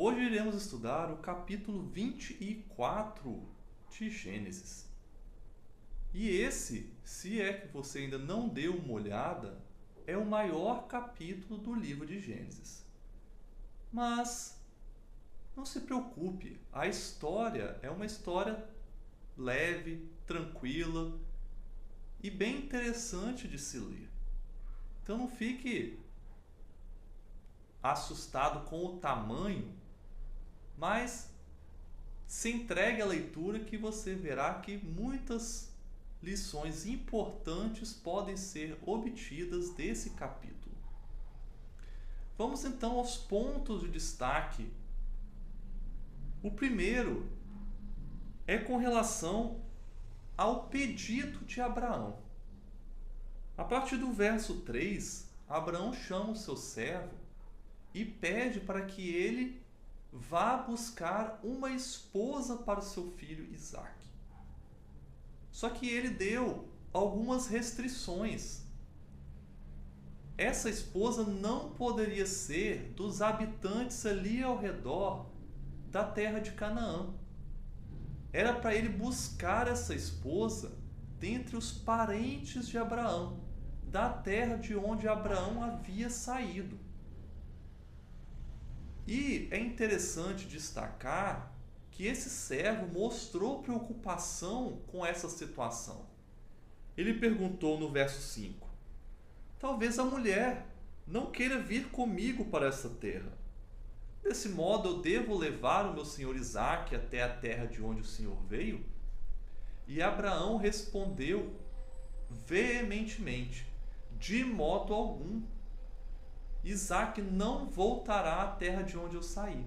Hoje iremos estudar o capítulo 24 de Gênesis. E esse, se é que você ainda não deu uma olhada, é o maior capítulo do livro de Gênesis. Mas não se preocupe, a história é uma história leve, tranquila e bem interessante de se ler. Então não fique assustado com o tamanho, mas se entregue à leitura que você verá que muitas lições importantes podem ser obtidas desse capítulo. Vamos então aos pontos de destaque. O primeiro é com relação ao pedido de Abraão. A partir do verso 3, Abraão chama o seu servo e pede para que ele vá buscar uma esposa para o seu filho Isaque. Só que ele deu algumas restrições. Essa esposa não poderia ser dos habitantes ali ao redor da terra de Canaã. Era para ele buscar essa esposa dentre os parentes de Abraão, da terra de onde Abraão havia saído. E é interessante destacar que esse servo mostrou preocupação com essa situação. Ele perguntou no verso 5: talvez a mulher não queira vir comigo para essa terra. Desse modo eu devo levar o meu senhor Isaque até a terra de onde o Senhor veio? E Abraão respondeu veementemente: de modo algum. Isaque não voltará à terra de onde eu saí.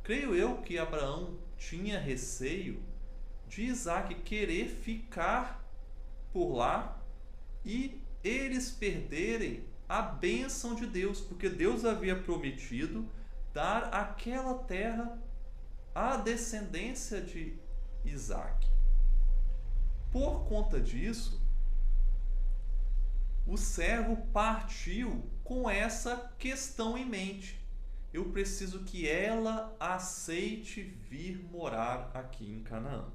Creio eu que Abraão tinha receio de Isaque querer ficar por lá e eles perderem a bênção de Deus, porque Deus havia prometido dar aquela terra à descendência de Isaque. Por conta disso, o servo partiu com essa questão em mente. Eu preciso que ela aceite vir morar aqui em Canaã.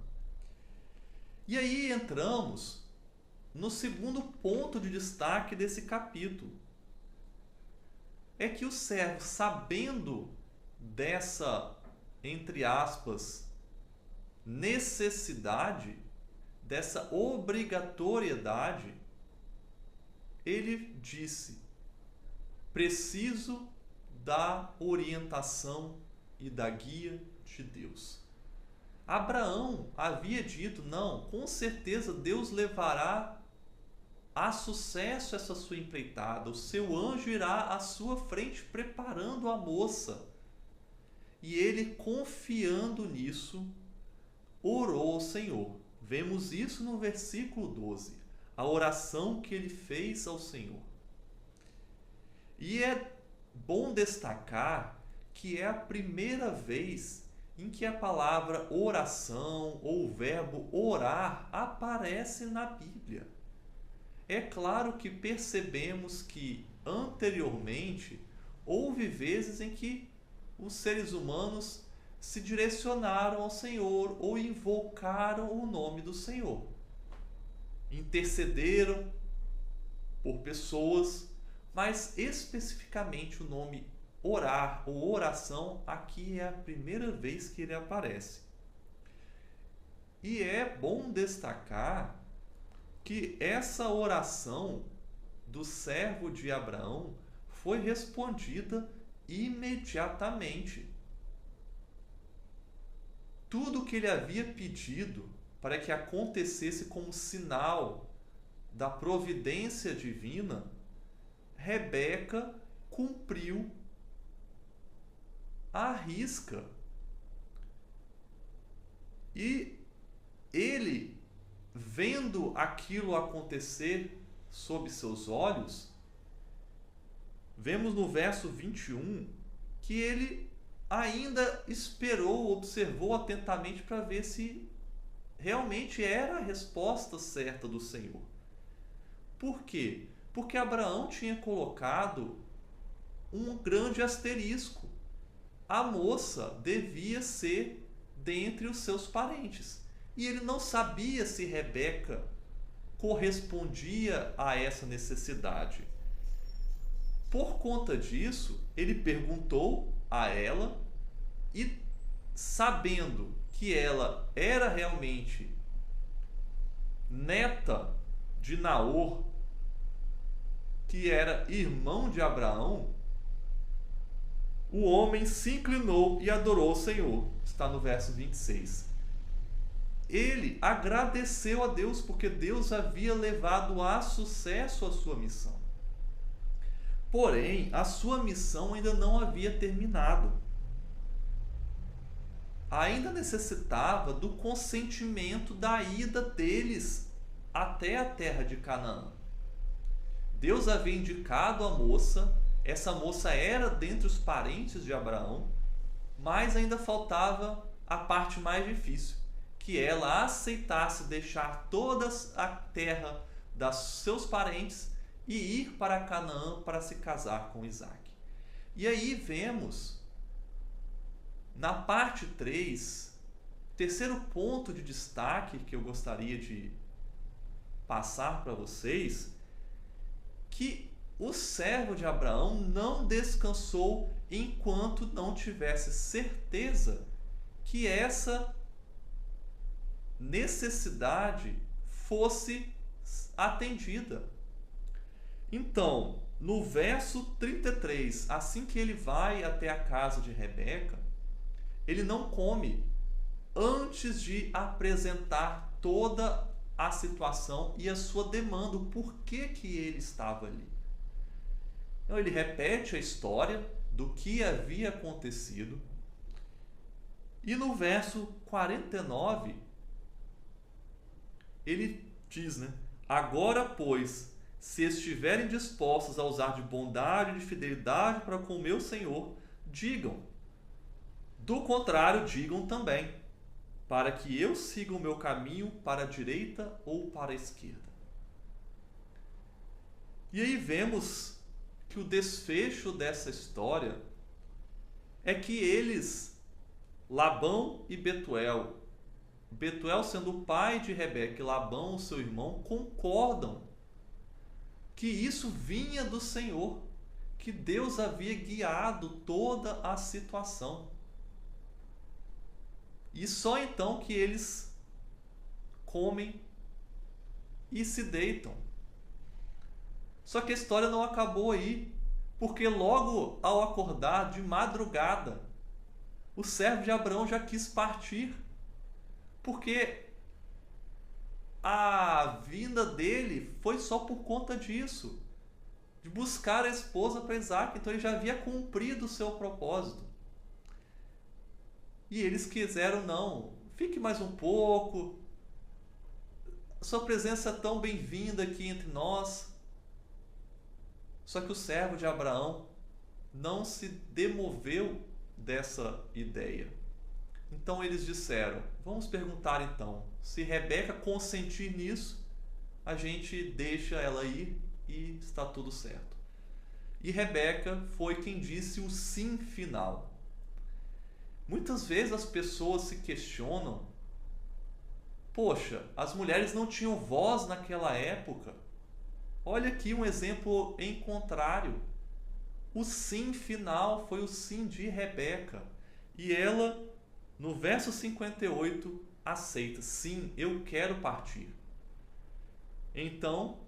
E aí entramos no segundo ponto de destaque desse capítulo. É que o servo, sabendo dessa, entre aspas, necessidade, dessa obrigatoriedade, ele disse: preciso da orientação e da guia de Deus. Abraão havia dito: não, com certeza Deus levará a sucesso essa sua empreitada, o seu anjo irá à sua frente preparando a moça. E ele, confiando nisso, orou ao Senhor. Vemos isso no versículo 12, a oração que ele fez ao Senhor. E é bom destacar que é a primeira vez em que a palavra oração ou o verbo orar aparece na Bíblia. É claro que percebemos que anteriormente houve vezes em que os seres humanos se direcionaram ao Senhor ou invocaram o nome do Senhor. Intercederam por pessoas, mas especificamente o nome orar ou oração aqui é a primeira vez que ele aparece. E é bom destacar que essa oração do servo de Abraão foi respondida imediatamente. Tudo o que ele havia pedido para que acontecesse como sinal da providência divina, Rebeca cumpriu à risca. E ele, vendo aquilo acontecer sob seus olhos, vemos no verso 21 que ele ainda esperou, observou atentamente para ver se realmente era a resposta certa do Senhor. Por quê? Porque Abraão tinha colocado um grande asterisco. a moça devia ser dentre os seus parentes. E ele não sabia se Rebeca correspondia a essa necessidade. Por conta disso, ele perguntou a ela e, sabendo que ela era realmente neta de Naor, que era irmão de Abraão, o homem se inclinou e adorou o Senhor. Está no verso 26. Ele agradeceu a Deus porque Deus havia levado a sucesso a sua missão. Porém, a sua missão ainda não havia terminado. Ainda necessitava do consentimento da ida deles até a terra de Canaã. Deus havia indicado a moça, essa moça era dentre os parentes de Abraão, mas ainda faltava a parte mais difícil, que ela aceitasse deixar toda a terra dos seus parentes e ir para Canaã para se casar com Isaac. E aí vemos, na parte 3, terceiro ponto de destaque que eu gostaria de passar para vocês, que o servo de Abraão não descansou enquanto não tivesse certeza que essa necessidade fosse atendida. Então, no verso 33, assim que ele vai até a casa de Rebeca, ele não come antes de apresentar toda a situação e a sua demanda, o porquê que ele estava ali. Então, ele repete a história do que havia acontecido. E no verso 49, ele diz, agora, pois, se estiverem dispostos a usar de bondade e de fidelidade para com o meu Senhor, digam. Do contrário, digam também, para que eu siga o meu caminho para a direita ou para a esquerda. E aí vemos que o desfecho dessa história é que eles, Labão e Betuel sendo o pai de Rebeca e Labão, o seu irmão, concordam que isso vinha do Senhor, que Deus havia guiado toda a situação. E só então que eles comem e se deitam. Só que a história não acabou aí, porque logo ao acordar de madrugada, o servo de Abraão já quis partir, porque a vinda dele foi só por conta disso, de buscar a esposa para Isaac. Então ele já havia cumprido o seu propósito. E eles quiseram, não, fique mais um pouco, sua presença é tão bem-vinda aqui entre nós. Só que o servo de Abraão não se demoveu dessa ideia. Então eles disseram, vamos perguntar então, se Rebeca consentir nisso, a gente deixa ela ir e está tudo certo. E Rebeca foi quem disse o sim final. Muitas vezes as pessoas se questionam, poxa, as mulheres não tinham voz naquela época. Olha aqui um exemplo em contrário. O sim final foi o sim de Rebeca. E ela, no verso 58, aceita. Sim, eu quero partir. Então,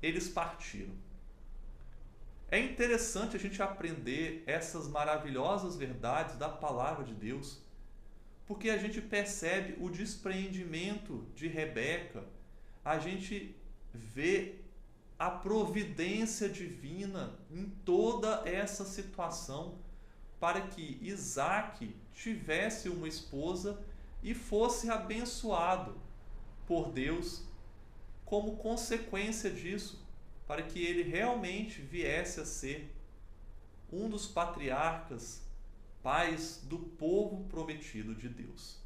eles partiram. É interessante a gente aprender essas maravilhosas verdades da palavra de Deus, porque a gente percebe o despreendimento de Rebeca, a gente vê a providência divina em toda essa situação para que Isaac tivesse uma esposa e fosse abençoado por Deus como consequência disso, para que ele realmente viesse a ser um dos patriarcas, pais do povo prometido de Deus.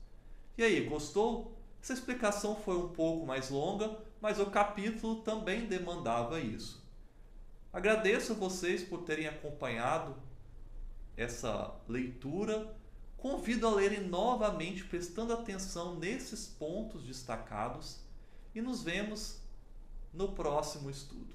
E aí, gostou? Essa explicação foi um pouco mais longa, mas o capítulo também demandava isso. Agradeço a vocês por terem acompanhado essa leitura, convido a lerem novamente, prestando atenção nesses pontos destacados, e nos vemos no próximo estudo.